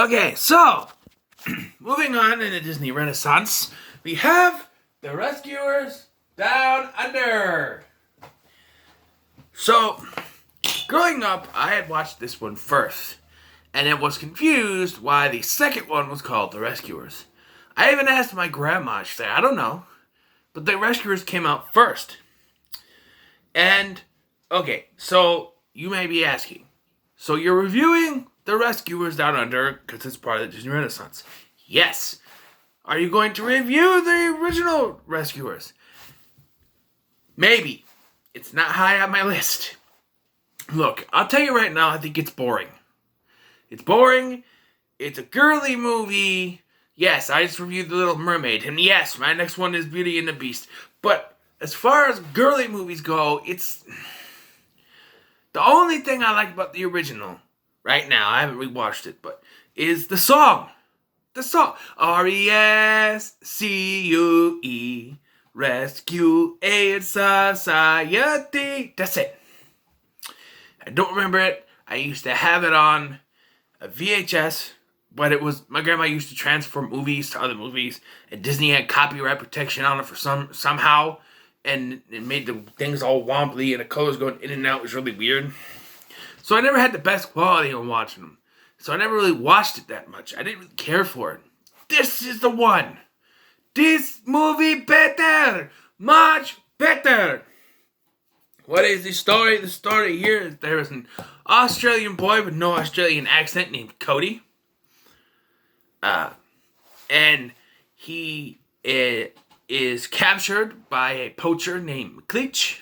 Okay, so, moving on in the Disney Renaissance, we have The Rescuers Down Under. So, growing up, I had watched this one first, and it was confused why the second one was called The Rescuers. I even asked my grandma, she said, I don't know, but The Rescuers came out first. And, okay, so you may be asking, so you're reviewing The Rescuers Down Under because it's part of the Disney Renaissance. Yes. Are you going to review the original Rescuers? Maybe. It's not high on my list. Look, I'll tell you right now, I think it's boring. It's boring. It's a girly movie. Yes, I just reviewed The Little Mermaid. And yes, my next one is Beauty and the Beast. But as far as girly movies go, it's... The only thing I like about the original, right now, I haven't rewatched it, but is the song. The song. R-E-S-C-U-E. Rescue Aid Society. That's it. I don't remember it. I used to have it on a VHS, but it was, my grandma used to transfer movies to other movies, and Disney had copyright protection on it for somehow, and it made the things all wobbly, and the colors going in and out. It was really weird. So I never had the best quality on watching them. So I never really watched it that much. I didn't really care for it. This is the one. This movie better. Much better. What is the story? The story here is there is an Australian boy with no Australian accent named Cody. And he is captured by a poacher named McLeach.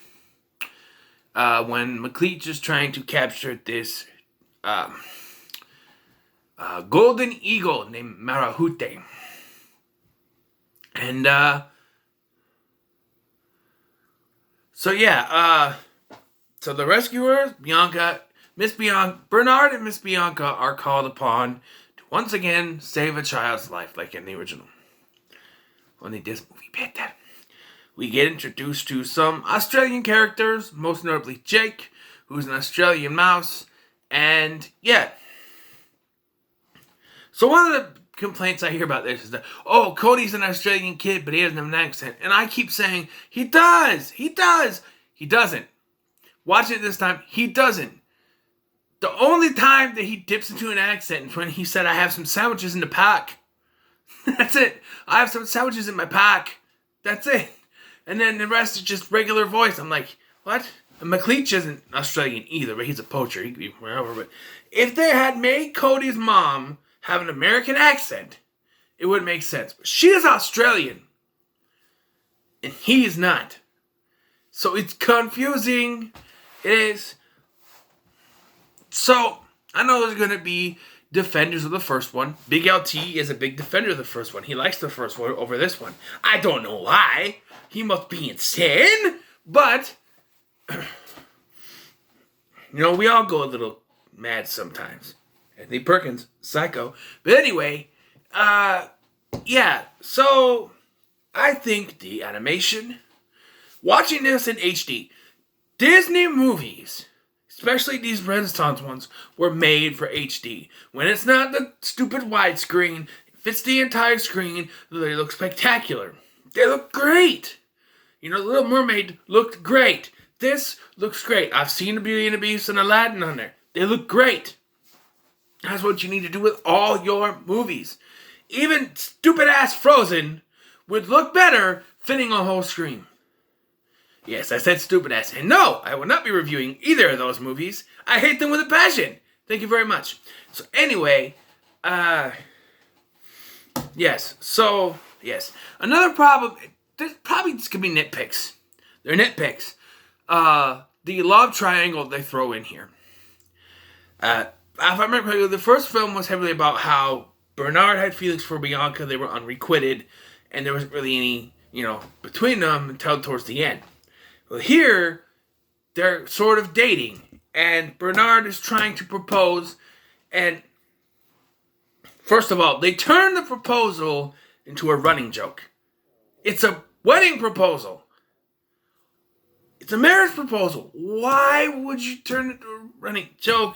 When McLeach is trying to capture this golden eagle named Marahute. And, so the rescuers, Bernard and Miss Bianca are called upon to once again save a child's life, like in the original. Only this movie better. We get introduced to some Australian characters, most notably Jake, who's an Australian mouse, and yeah. So one of the complaints I hear about this is that, oh, Cody's an Australian kid, but he doesn't have an accent. And I keep saying, he does. He doesn't. Watching it this time, he doesn't. The only time that he dips into an accent is when he said, I have some sandwiches in the pack. That's it. I have some sandwiches in my pack. That's it. And then the rest is just regular voice. I'm like, what? And McLeach isn't Australian either, but he's a poacher. He could be wherever. But if they had made Cody's mom have an American accent, it would make sense. But she is Australian. And he is not. So it's confusing. It is. So, I know there's going to be defenders of the first one. Big LT is a big defender of the first one. He likes the first one over this one. I don't know why. He must be insane. But, we all go a little mad sometimes. Anthony Perkins, psycho. But anyway, so I think the animation, watching this in HD, Disney movies, especially these Renaissance ones, were made for HD. When it's not the stupid widescreen, it fits the entire screen, they look spectacular. They look great. The Little Mermaid looked great. This looks great. I've seen the Beauty and the Beast and Aladdin on there. They look great. That's what you need to do with all your movies. Even stupid-ass Frozen would look better fitting a whole screen. Yes, I said stupid-ass. And no, I will not be reviewing either of those movies. I hate them with a passion. Thank you very much. So anyway, yes. Another problem, there's probably just going to be nitpicks. They're nitpicks. The love triangle they throw in here. If I remember correctly, the first film was heavily about how Bernard had feelings for Bianca, they were unrequited, and there wasn't really any, between them until towards the end. Well, here, they're sort of dating, and Bernard is trying to propose, and first of all, they turn the proposal into a running joke. It's a wedding proposal. It's a marriage proposal. Why would you turn it into a running joke?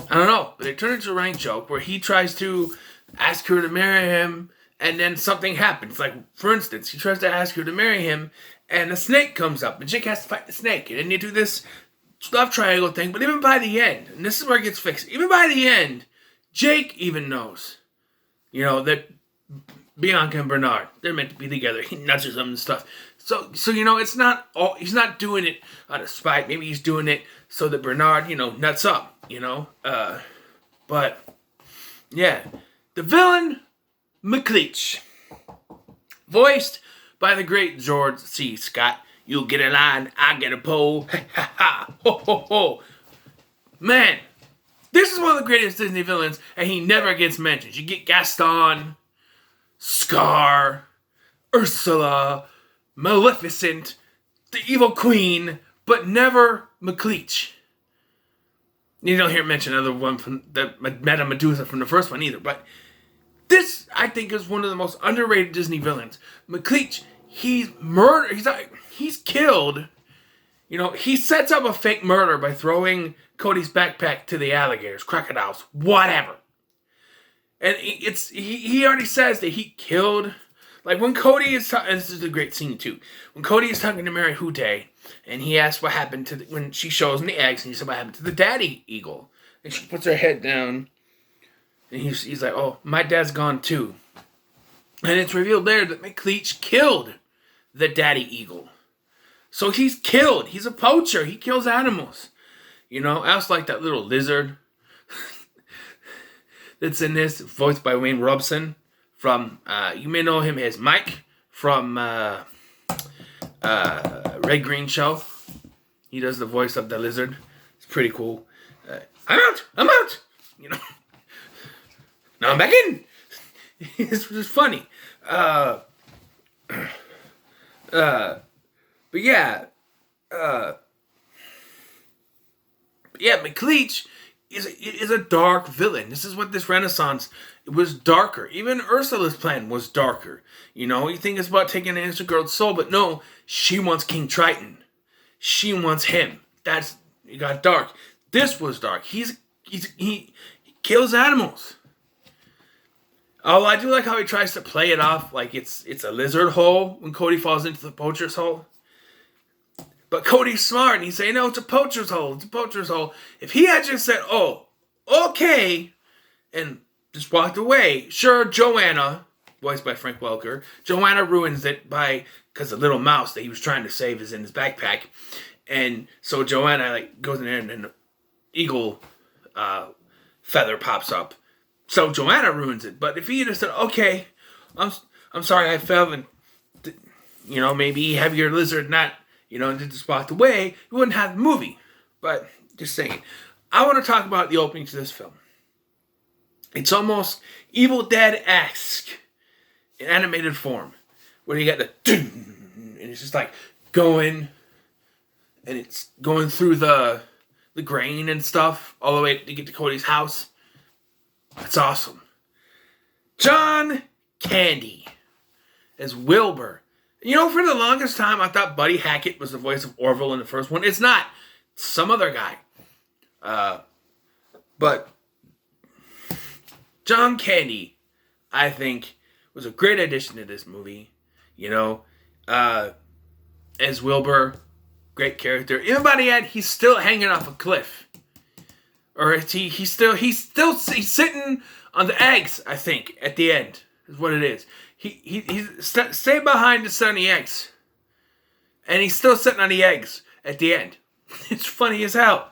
I don't know, but it turned into a running joke where he tries to ask her to marry him, and then something happens. Like, for instance, he tries to ask her to marry him, and a snake comes up, and Jake has to fight the snake, and then you do this love triangle thing, but even by the end, and this is where it gets fixed, even by the end, Jake even knows, that Bianca and Bernard, they're meant to be together. He nudges them and stuff. So it's not all, he's not doing it out of spite. Maybe he's doing it so that Bernard, nuts up, but, yeah. The villain, McLeach, voiced by the great George C. Scott. You'll get a line, I get a pole. Ha ha ha, ho ho ho. Man, this is one of the greatest Disney villains, and he never gets mentioned. You get Gaston, Scar, Ursula, Maleficent, the Evil Queen, but never McLeach. You don't hear mention of the one from the Madame Medusa from the first one either, but this, I think, is one of the most underrated Disney villains. McLeach, he's killed. He sets up a fake murder by throwing Cody's backpack to the alligators, crocodiles, whatever. And he already says that he killed. Like when Cody is this is a great scene too. When Cody is talking to Mary Houday, and he asks what happened to when she shows him the eggs, and he said what happened to the daddy eagle, and she puts her head down. And he's like, oh, my dad's gone too. And it's revealed there that McLeach killed the daddy eagle. So he's killed. He's a poacher. He kills animals. I also like that little lizard that's in this, voiced by Wayne Robson from, you may know him as Mike from Red Green Show. He does the voice of the lizard. It's pretty cool. I'm out! Now I'm back in. It's just funny. But yeah. McLeach is a dark villain. This is what this Renaissance, it was darker. Even Ursula's plan was darker. You think it's about taking an innocent girl's soul, but no, she wants King Triton. She wants him. It got dark. This was dark. He kills animals. Oh, I do like how he tries to play it off like it's a lizard hole when Cody falls into the poacher's hole. But Cody's smart and he's saying, no, it's a poacher's hole. It's a poacher's hole. If he had just said, oh, okay, and just walked away, sure, Joanna, voiced by Frank Welker, Joanna ruins it because the little mouse that he was trying to save is in his backpack. And so Joanna goes in there and an eagle feather pops up. So Joanna ruins it. But if he had said, okay, I'm sorry I fell and, maybe have your lizard not, and just walked away, you wouldn't have the movie. But just saying. I want to talk about the opening to this film. It's almost Evil Dead-esque in animated form. Where you got the and it's just like going, and it's going through the grain and stuff all the way to get to Cody's house. That's awesome. John Candy as Wilbur. For the longest time, I thought Buddy Hackett was the voice of Orville in the first one. It's not. It's some other guy. But John Candy, I think, was a great addition to this movie. As Wilbur, great character. Even by the end, he's still hanging off a cliff. Or he's sitting on the eggs, I think, at the end, is what it is. He's staying behind to sit on the eggs. And he's still sitting on the eggs at the end. It's funny as hell.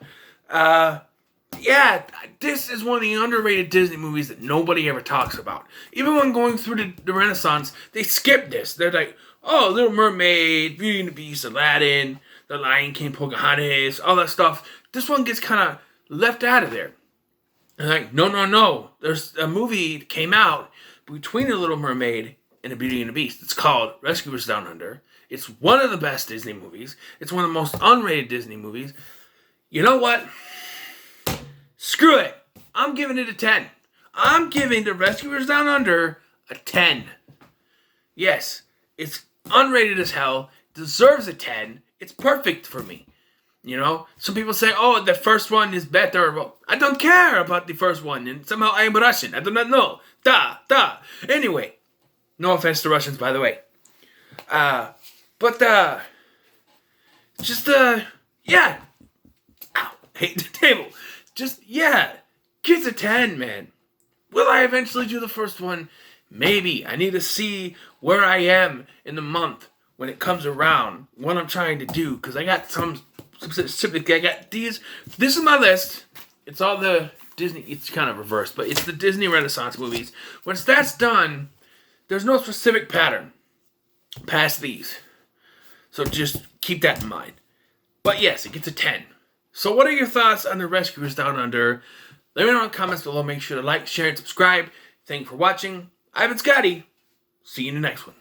This is one of the underrated Disney movies that nobody ever talks about. Even when going through the Renaissance, they skip this. They're like, oh, Little Mermaid, Beauty and the Beast, Aladdin, The Lion King, Pocahontas, all that stuff. This one gets kind of left out of there. And like, no. There's a movie that came out between The Little Mermaid and The Beauty and the Beast. It's called Rescuers Down Under. It's one of the best Disney movies. It's one of the most unrated Disney movies. You know what? Screw it. I'm giving it a 10. I'm giving The Rescuers Down Under a 10. Yes, it's unrated as hell. Deserves a 10. It's perfect for me. You know, some people say, "Oh, the first one is better." Well, I don't care about the first one, and somehow I am Russian. I do not know. Da. Anyway, no offense to Russians, by the way. But just yeah. Ow, hate the table. Just Kids a 10, man. Will I eventually do the first one? Maybe. I need to see where I am in the month when it comes around, what I'm trying to do, because I got some specific. I got these. This is my list. It's all the Disney. It's kind of reversed, but it's the Disney Renaissance movies. Once that's done, there's no specific pattern past these. So just keep that in mind. But yes, it gets a 10. So what are your thoughts on the Rescuers Down Under? Let me know in the comments below. Make sure to like, share, and subscribe. Thank you for watching. I've been Scotty. See you in the next one.